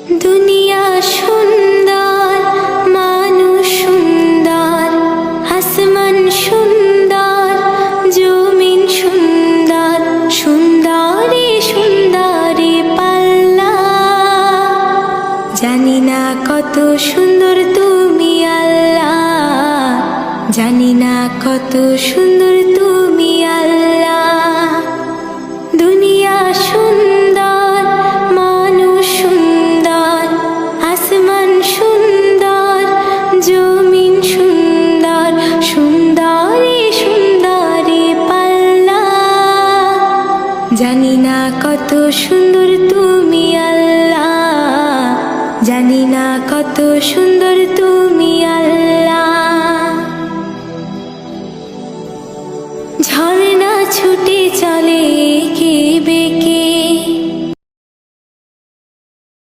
দুনিয়া সুন্দর, মানুষ সুন্দর, আসমান সুন্দর, জমিন সুন্দর, সুন্দরী সুন্দরী পাল্লা। জানি না কত সুন্দর তুমি আল্লাহ, জানি না কত সুন্দর তুমি আল্লাহ। দুনিয়া সুন্দর, মানুষ সুন্দর, আসমান সুন্দর, জমিন সুন্দর, সুন্দরী সুন্দরী পাল্লা। জানি না কত সুন্দর তুমি আল্লাহ, জানি না কত সুন্দর তুমি।